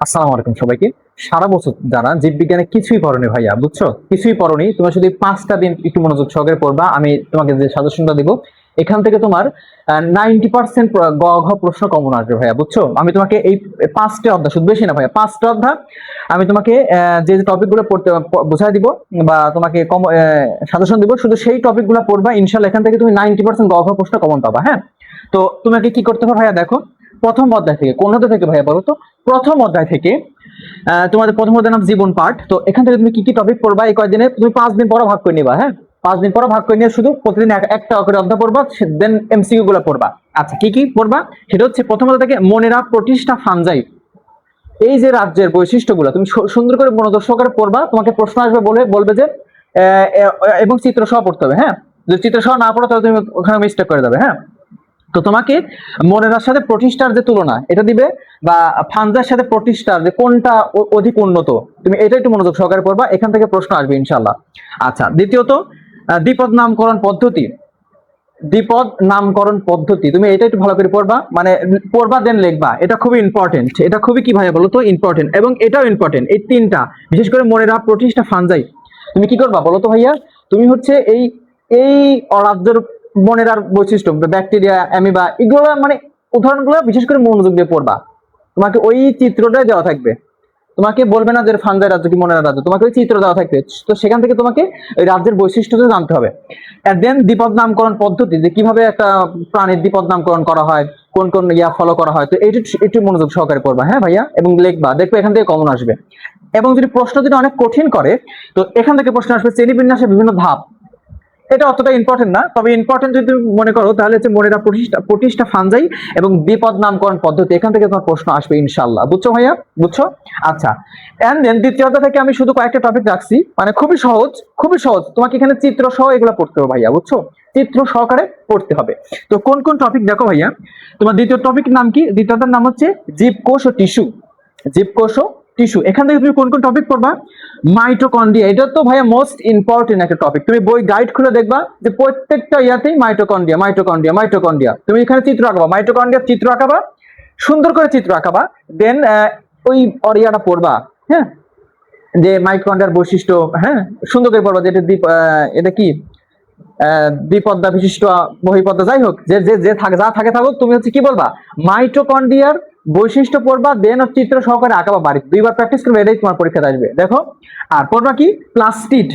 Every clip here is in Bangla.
আসসালামু আলাইকুম সবাইকে। সারা বছর যারা জীববিজ্ঞানে কিছুই পড়োনি ভাইয়া, বুঝছো, কিছুই পড়োনি, তোমার শুধু 5টা দিন একটু মনোযোগ সহকারে পড়বা। আমি তোমাকে যে সাজেশনটা দিব, এখান থেকে তোমার 90% গ ঘ প্রশ্ন কমন আসবে ভাইয়া, বুঝছো। আমি তোমাকে এই 5টা অধ্যায়, শুধু বেশি না ভাইয়া, 5টা অধ্যায় আমি তোমাকে যে টপিকগুলো পড়তে বোঝাই দিব বা তোমাকে সাজেশন দিব, শুধু সেই টপিকগুলো পড়বা, ইনশাল্লাহ এখান থেকে তুমি 90% গ ঘ প্রশ্ন কমন পাবা। হ্যাঁ, তো তোমাকে কি করতে হবে ভাইয়া, দেখো প্রথম অধ্যায় থেকে, কোন অধ্যায় থেকে ভাইয়া বলো তো? প্রথম অধ্যায় থেকে তোমাদের প্রথম অধ্যায় নাম জীবন পাঠ। তো এখান থেকে তুমি কি কি টপিক পড়বা, এই কয়েকদিনে তুমি 5 দিন পরে ভাগ করে নিবা। হ্যাঁ, 5 দিন পরে ভাগ করে নিয়ে শুধু প্রতিদিন একটা করে অধ্যায় পড়বা, দেন এমসিকিউ গুলো পড়বা। আচ্ছা, কি কি পড়বা সেটা হচ্ছে, প্রথম অধ্যায় থেকে মনেরা প্রতিষ্ঠা ফানজাই, এই যে রাজ্যের বৈশিষ্ট্যগুলো তুমি সুন্দর করে মনোযোগ সহকারে পড়বা। তোমাকে প্রশ্ন আসবে, বলবে যে এবং চিত্র সহ পড়তে হবে। হ্যাঁ, যদি চিত্র সহ না পড়ো তাহলে তুমি ওখানে মিস্টেক করে যাবে। হ্যাঁ, তো তোমাকে মনেরার সাথে প্রতিষ্ঠার যে তুলনা এটা দিবে, বা ফানজার সাথে প্রতিষ্ঠার যে কোনটা অধিক উন্নত, তুমি এটা একটু মনোযোগ সহকারে পড়বা, এখান থেকে প্রশ্ন আসবে ইনশাল্লাহ। আচ্ছা, দ্বিতীয়ত দ্বিপদ নামকরণ পদ্ধতি। দ্বিপদ নামকরণ পদ্ধতি তুমি এটা একটু ভালো করে পড়বা, মানে পড়বা দেন লিখবা, এটা খুবই ইম্পর্টেন্ট। এটা খুবই কি ভাইয়া বলো তো, ইম্পর্টেন্ট, এবং এটাও ইম্পর্টেন্ট। এই তিনটা বিশেষ করে মনেরা প্রতিষ্ঠা ফানজাই, তুমি কি করবা বলো তো ভাইয়া? তুমি হচ্ছে এই এই অরাজ্যের মনেরার বৈশিষ্ট্য, ব্যাকটেরিয়া, অ্যামিবা, এগুলো মানে উদাহরণগুলো বিশেষ করে মনোযোগ দিয়ে পড়বা। তোমাকে ওই চিত্রটাই দেওয়া থাকবে, তোমাকে বলবে না যে ফানজাই রাজ্য কি মনের রাজ্য, তোমাকে ওই চিত্র দেওয়া থাকবে। তো সেখান থেকে তোমাকে ওই রাজ্যের বৈশিষ্ট্যটা জানতে হবে। আর দেন দ্বিপদ নামকরণ পদ্ধতি, যে কিভাবে একটা প্রাণীর দ্বিপদ নামকরণ করা হয়, কোন কোন ইয়া ফলো করা হয়, তো এইটা একটু মনোযোগ সহকারে পড়বা। হ্যাঁ ভাইয়া, এবং লিখবা, দেখবে এখান থেকে কমন আসবে। এবং যদি প্রশ্ন যদি অনেক কঠিন করে, তো এখান থেকে প্রশ্ন আসবে শ্রেণীবিন্যাসের বিভিন্ন ধাপ। এটা অতটা ইম্পর্টেন্ট না, তবে ইম্পর্টেন্ট যদি মনে করো তাহলে হচ্ছে মনেরা প্রতিষ্ঠা প্রতিষ্ঠা ফানজাই এবং বিপদ নামকরণ পদ্ধতি, এখান থেকে তোমার প্রশ্ন আসবে ইনশাল্লাহ। বুঝছো ভাইয়া, বুঝছো? আচ্ছা, এন্ড দেন দ্বিতীয় অধ্যায় থেকে আমি শুধু কয়েকটা টপিক রাখছি, মানে খুবই সহজ, খুবই সহজ। তোমাকে এখানে চিত্র সহ এগুলো পড়তে হবে ভাইয়া, বুঝছো, চিত্র সহকারে পড়তে হবে। তো কোন কোন টপিক দেখো ভাইয়া, তোমার দ্বিতীয় টপিক নাম কি? দ্বিতীয়টার নাম হচ্ছে জীবকোষ ও টিস্যু। জীবকোষ ও টিস্যু, এখান থেকে তুমি কোন কোন টপিক পড়বা? মাইটোকন্ড্রিয়া, এটা তো ভাইয়া মোস্ট ইম্পর্টেন্ট একটা টপিক। তুমি বই গাইড খুলে দেখবা যে প্রত্যেকটা ইয়াতেই মাইটোকন্ড্রিয়া মাইটোকন্ড্রিয়া মাইটোকন্ড্রিয়া। তুমি এখানে চিত্র আঁকাবা, মাইটোকন্ড্রিয়ার চিত্র আঁকাবা, সুন্দর করে চিত্র আঁকাবা। দেন ওই অরিয়াটা পড়বা। হ্যাঁ, যে মাইটোকন্ড্রিয়ার বৈশিষ্ট্য, হ্যাঁ, সুন্দর করে পড়বা। যেটা এটা কি দ্বিপদ্মা বিশিষ্ট বহিঃপদ্মা, যাই হোক, যে যে যে থাকে, যা থাকে থাকুক, তুমি হচ্ছে কি বলবা? মাইটোকন্ড্রিয়ার বৈশিষ্ট্য পড়বা, দেন চিত্র সহকারে আঁকাবা। বাড়িতে 2বার প্র্যাকটিস করবে, এটাই তোমার পরীক্ষাতে আসবে। দেখো, আর পড়বা কি? Plastid,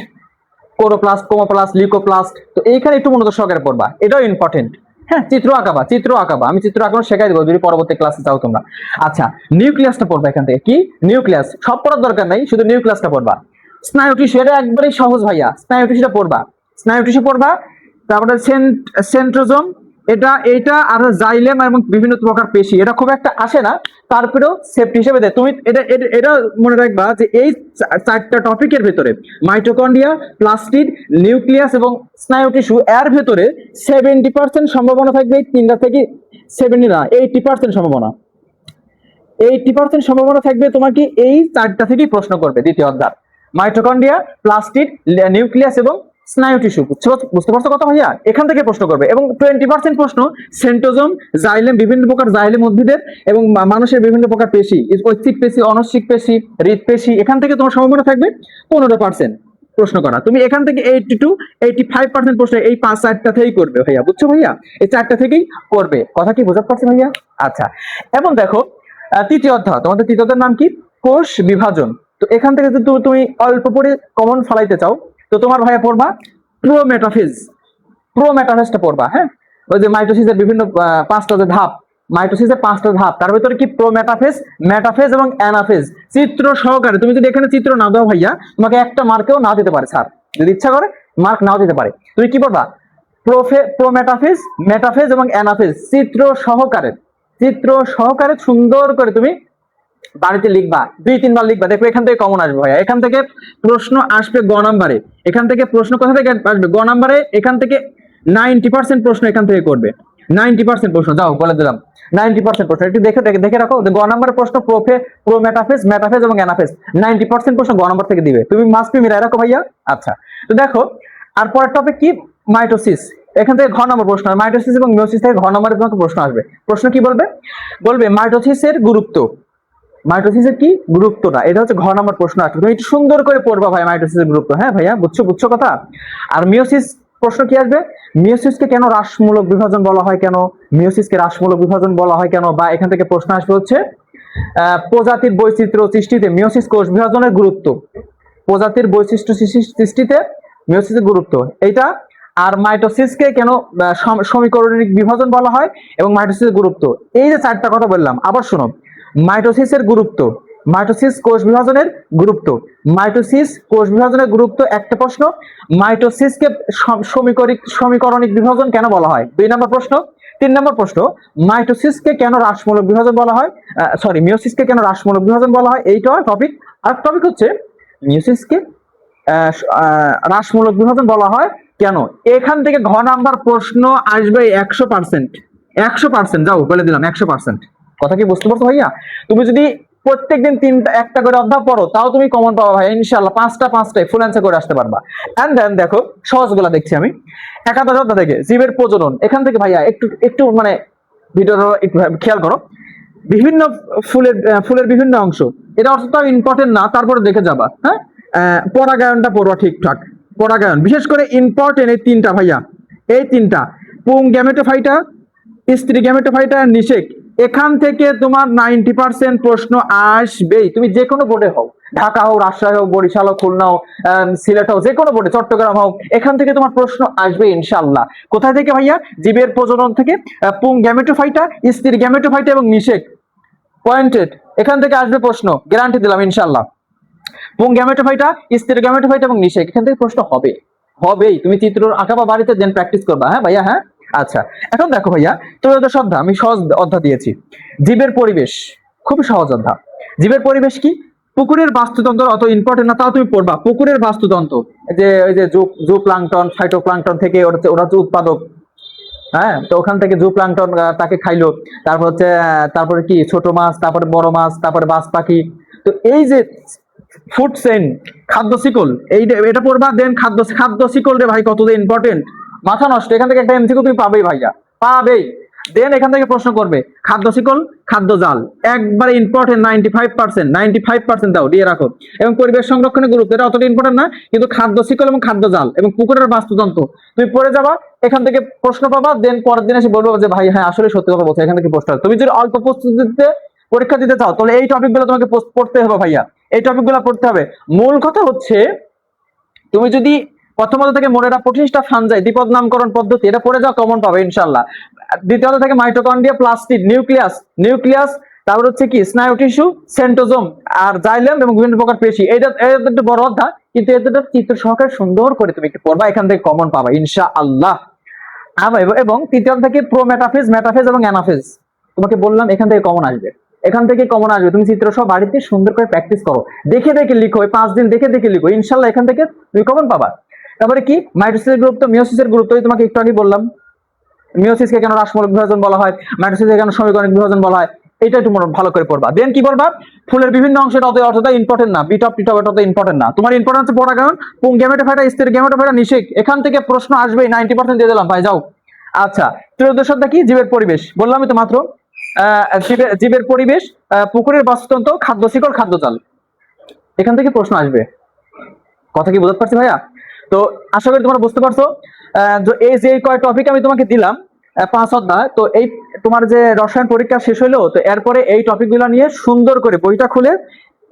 chloroplast, chromoplast, leucoplast. তো এইখানে একটু মনোযোগ সহকারে পড়বা, এটাও ইম্পর্টেন্ট। হ্যাঁ, চিত্র আঁকাবা, চিত্র আঁকাবা, আমি চিত্র আঁকানো শেখাই দেবো যদি পরবর্তী ক্লাসে চাও তোমরা। আচ্ছা, নিউক্লিয়াসটা পড়বা এখান থেকে। কি নিউক্লিয়াস? সব পড়ার দরকার নাই, শুধু নিউক্লিয়াসটা পড়বা। স্নায়ু টিস্যু, এটা একবারেই সহজ ভাইয়া, স্নায়ু টিস্যুটা পড়বা, স্নায়ু টিস্যু পড়বা। তারপরে সেন্ট্রোজোম, এটা এটা আর জাইলেম এবং বিভিন্ন প্রকার পেশি, এটা খুব একটা আসে না, তারপরেও সেফটি হিসেবে দেয়। তুমি এটা এটা এটা মনে রাখবা যে এই 4টা টপিকের ভেতরে মাইটোকন্ড্রিয়া, প্লাস্টিড, নিউক্লিয়াস এবং স্নায়ু টিস্যু, এর ভেতরে 70% সম্ভাবনা থাকবে এই 3টা থেকে। 70 না, 80% সম্ভাবনা, 80% সম্ভাবনা থাকবে তোমাকে এই 4টা থেকেই প্রশ্ন করবে দ্বিতীয় অধ্যায়। মাইটোকন্ড্রিয়া, প্লাস্টিড, নিউক্লিয়াস এবং স্নায়ু টিস্যু। বুঝতে পারছো কথা ভাইয়া? এখান থেকে প্রশ্ন করবে। এবং 20% প্রশ্ন সেন্টোজোম, জাইলেম, বিভিন্ন প্রকার জাইলেম উদ্ভিদের এবং মানুষের বিভিন্ন প্রকার পেশি, ঐচ্ছিক পেশি, অনৈচ্ছিক পেশি, হৃদপেশি, এখান থেকে তোমার সম্ভাবনা থাকবে 15% প্রশ্ন করা। তুমি এখান থেকে 80 to 85% প্রশ্ন এই 4টা থেকেই করবে ভাইয়া, বুঝছো ভাইয়া? এই 4টা থেকেই করবে। কথা কি বোঝাতে পারছি ভাইয়া? আচ্ছা, এবং দেখো তৃতীয় অধ্যায়, তোমাদের তৃতীয় অধ্যায়ের নাম কি? কোষ বিভাজন। তো এখান থেকে যদি তুমি অল্প পরে কমন ফলাইতে চাও, তো তোমার ভাইয়া পড়বা প্রোমেটাফেজ। প্রোমেটাফেজটা পড়বা। হ্যাঁ, ওই যে মাইটোসিসের বিভিন্ন 5টা যে ধাপ, মাইটোসিসের 5টা ধাপ, তার ভিতরে কি প্রোমেটাফেজ, মেটাফেজ এবং অ্যানাফেজ, চিত্র সহকারে। তুমি যদি এখানে চিত্র না দাও ভাইয়া, তোমাকে একটা মার্কেও না দিতে পারে স্যার, যদি ইচ্ছা করে মার্ক নাও দিতে পারে। তুমি কি পড়বা? প্রোমেটাফেজ, মেটাফেজ এবং অ্যানাফেজ, চিত্র সহকারে, চিত্র সহকারে সুন্দর করে তুমি বাড়িতে লিখবা, 2-3 বার লিখবা। দেখো এখান থেকে কমন আসবে ভাইয়া, এখান থেকে প্রশ্ন আসবে গ নাম্বারে। এখান থেকে প্রশ্ন কোথা থেকে আসবে? গ নাম্বারে। এখান থেকে 90% প্রশ্ন এখান থেকে করবে। 90% প্রশ্ন, যাও বলে দিলাম, 90% প্রশ্ন একটু দেখে দেখে রাখো। গ নাম্বারের প্রশ্ন প্রোমেটাফেজ, মেটাফেজ এবং অ্যানাফেজ, 90% প্রশ্ন গ নাম্বার থেকে দিবে। তুমি মাস্ট বি মিলাই রাখো ভাইয়া। আচ্ছা, তো দেখো, আর পরের টপিক কি? মাইটোসিস। এখান থেকে ঘ নম্বর প্রশ্ন, মাইটোসিস এবং মিওসিস থেকে ঘ নম্বরে তোমাকে প্রশ্ন আসবে। প্রশ্ন কি বলবে? বলবে মাইটোসিসের গুরুত্ব, মাইটোসিসের কি গুরুত্বটা, এটা হচ্ছে ঘ নম্বর প্রশ্ন আসবে, তুমি একটু সুন্দর করে পড়বা ভাই মাইটোসিসের গুরুত্ব। হ্যাঁ ভাইয়া, বুঝছো কথা। আর মিওসিস প্রশ্ন কি আসবে, মিওসিসকে কেন হ্রাসমূলক বিভাজন বলা হয়, কেন মিওসিসকে হ্রাসমূলক বিভাজন বলা হয় কেন, বা এখান থেকে প্রশ্ন আসবে হচ্ছে প্রজাতির বৈচিত্র্য সৃষ্টিতে মিওসিস কোষ বিভাজনের গুরুত্ব, প্রজাতির বৈশিষ্ট্য সৃষ্টিতে মিওসিসের গুরুত্ব এইটা। আর মাইটোসিসকে কেন সমীকরণিক বিভাজন বলা হয় এবং মাইটোসিসের গুরুত্ব। এই যে চারটা কথা বললাম, আবার শোনো। মাইটোসিসের গুরুত্ব, মাইটোসিস কোষ বিভাজনের গুরুত্ব, মাইটোসিস কোষ বিভাজনের গুরুত্ব একটা প্রশ্ন। মাইটোসিসকে সমীকরণিক বিভাজন কেন বলা হয় 2 নম্বর প্রশ্ন। 3 নম্বর প্রশ্ন, মাইটোসিসকে কেন হ্রাসমূলক বিভাজন বলা হয়, মিওসিসকে কেন হ্রাসমূলক বিভাজন বলা হয়, এইটা টপিক। আর টপিক হচ্ছে মিওসিসকে হ্রাসমূলক বিভাজন বলা হয় কেন। এখান থেকে ঘ নাম্বার প্রশ্ন আসবে 100%, 100%। যাও বলে দিলাম 100%। কথা কি বুঝতে পারছো ভাইয়া? তুমি যদি প্রত্যেকদিন একটা করে অধ্যায় পড়ো, তাও তুমি কমন পাবা ভাই ইনশাআল্লাহ। 5টায় ফুল অ্যান্সার করে আসতে পারবা। এন্ড দেন দেখো সহজগুলা দেখছি আমি। একাদশ অধ্যায় থেকে জীবের প্রজনন, এখান থেকে ভাইয়া একটু মানে ভিডিওটা একটু খেয়াল করো। বিভিন্ন ফুলের বিভিন্ন অংশ, এটা অতটা ইম্পর্টেন্ট না, তারপরে দেখে যাবা। হ্যাঁ, পরাগায়নটা পড়বা ঠিকঠাক। পরাগায়ন বিশেষ করে ইম্পর্টেন্ট এই 3টা ভাইয়া, এই 3টা পুং গ্যামেটোফাইটা, স্ত্রী গ্যামেটোফাইটা, নিষেক। এখান থেকে তোমার 90% প্রশ্ন আসবেই। তুমি যে কোনো বোর্ডে হও, ঢাকা হোক, রাজশাহী হোক, বরিশাল হোক, খুলনা হোক, সিলেট হোক, যে কোনো বোর্ডে, চট্টগ্রাম হোক, এখান থেকে তোমার প্রশ্ন আসবে ইনশাআল্লাহ। কোথায় থেকে ভাইয়া? জীবের প্রজনন থেকে, পুং গ্যামেটোফাইটা, স্ত্রী গ্যামেটোফাইটা এবং নিষেক। পয়েন্টেড, এখান থেকে আসবে প্রশ্ন, গ্যারান্টি দিলাম ইনশাআল্লাহ। পুং গ্যামেটোফাইটা, স্ত্রী গ্যামেটোফাইটা এবং নিষেক, এখান থেকে প্রশ্ন হবেই। তুমি চিত্র আঁকাবা বাড়িতে, দেন প্র্যাকটিস করবা। হ্যাঁ ভাইয়া, হ্যাঁ। আচ্ছা, এখন দেখো ভাইয়া, ত্রয়োদশ অধ্যায় আমি সহজ অধ্যায় দিয়েছি। জীবের পরিবেশ, খুবই সহজ অধ্যায়। জীবের পরিবেশ কি? পুকুরের বাস্তুতন্ত্র অত ইম্পর্টেন্ট না, তাও তুমি পড়বা। পুকুরের বাস্তুতন্ত্র, যে ওই যে জু প্লাঙ্কটন, ফাইটোপ্লাঙ্কটন থেকে ওরা হচ্ছে উৎপাদক। হ্যাঁ, তো ওখান থেকে জু প্লাঙ্কটন তাকে খাইলো। তারপর হচ্ছে তারপরে কি ছোট মাছ, তারপরে বড় মাছ, তারপরে বাজ পাখি। তো এই যে ফুড চেইন, খাদ্য শিকল, এটা পড়বা। দেন খাদ্য শিকল রে ভাই, কত ইম্পর্টেন্ট, মাথা নষ্ট। এখান থেকে একটা এমসিকিউ তুমি পাবেই ভাইয়া, পাবেই। দেন এখান থেকে প্রশ্ন করবে খাদ্য শিকল, খাদ্য জাল, একবারে ইম্পর্টেন্ট। 95% দাও, দিয়ে রাখো। এবং পরিবেশ সংরক্ষণের গুরুত্ব, এটা অতটা ইম্পর্টেন্ট না, কিন্তু খাদ্য শিকল এবং খাদ্য জাল এবং পুকুরের বাস্তুতন্ত্র তুমি পড়ে যাবা, এখান থেকে প্রশ্ন পাবা। দেন পরের দিন এসে বলবো যে ভাই হ্যাঁ আসলে সত্যি কথা বলছো, এখান থেকে প্রশ্ন। তুমি যদি অল্প প্রস্তুতিতে পরীক্ষা দিতে চাও, তাহলে এই টপিকগুলো তোমাকে পড়তে হবে ভাইয়া, এই টপিকগুলো পড়তে হবে। মূল কথা হচ্ছে, তুমি যদি প্রথমত থেকে মনে রাখ 25টা ফানজাই দ্বিপদ নামকরণ পদ্ধতি, এটা পড়ে যাও, কমন পাবে ইনশাআল্লাহ। দ্বিতীয়ত থেকে মাইটোকন্ড্রিয়া, প্লাস্টিড, নিউক্লিয়াস, তারপর হচ্ছে কি স্নায়ু টিস্যু, সেন্টোজোম আর জাইলেম এবং বিভিন্ন প্রকার পেশি। এটা একটু বড় অধ্যায়, কিন্তু এতে চিত্র সহকারে সুন্দর করে তুমি একটু পড়বা, এখান থেকে কমন পাবা ইনশাআল্লাহ। এবং তৃতীয় থেকে প্রোমেটাফেজ, মেটাফেজ এবং অ্যানাফেজ, তোমাকে বললাম এখান থেকে কমন আসবে, এখান থেকে কমন আসবে। তুমি চিত্র সহ বাড়িতে সুন্দর করে প্র্যাকটিস করো, দেখে লিখো, 5 দিন দেখে লিখো, ইনশাআল্লাহ এখান থেকে তুমি কমন পাবা। তারপরে কি মাইটোসিসের গুরুত্ব, মিওসিসের গুরুত্ব তোমাকে একটু আগে বললাম। মিওসিসকে কেন হ্রাসমূলক বিভাজন বলা হয়, মাইটোসিসকে কেন সমীকরণিক বিভাজন বলা হয়, এটা একটু ভালো করে পড়বা। দেন কি বলবা, ফুলের বিভিন্ন অংশটা অতটা ইম্পর্টেন্ট না, বিটপ টিটপ এটা ইম্পর্টেন্ট না, তোমার ইম্পর্টেন্ট হচ্ছে পরাগায়ন, পুং গ্যামেটোফাইটা, স্ত্রী গ্যামেটোফাইটা, নিষেক। এখান থেকে প্রশ্ন আসবেই, 90% দিয়ে দিলাম ভাই, যাও। আচ্ছা, ত্রয়োদশ অধ্যায় কি? জীবের পরিবেশ, বললামই তো মাত্র। জীবের পরিবেশ, পুকুরের বাস্তুতন্ত্র, খাদ্য শিকল, খাদ্য জাল, এখান থেকে প্রশ্ন আসবে। কথা কি বুঝতে পারছি ভাইয়া? তো আশা করি তোমরা বুঝতে পারছো। এই যে কয় টপিক আমি তোমাকে দিলাম 5 অধ্যায়, তো এই তোমার যে রসায়ন পরীক্ষা শেষ হইলো, তো এরপরে এই টপিকগুলো নিয়ে সুন্দর করে বইটা খুলে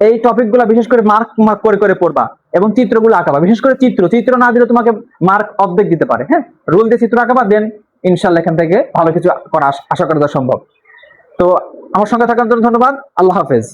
এই টপিকগুলো বিশেষ করে মার্ক করে পড়বা এবং চিত্রগুলো আঁকাবা। বিশেষ করে চিত্র না দিলে তোমাকে মার্ক অর্ধেক দিতে পারে। হ্যাঁ, রুল দিয়ে চিত্র আঁকাবা, দেন ইনশাআল্লাহ এখান থেকে ভালো কিছু করা আশা করা সম্ভব। তো আমার সঙ্গে থাকার জন্য ধন্যবাদ। আল্লাহ হাফেজ।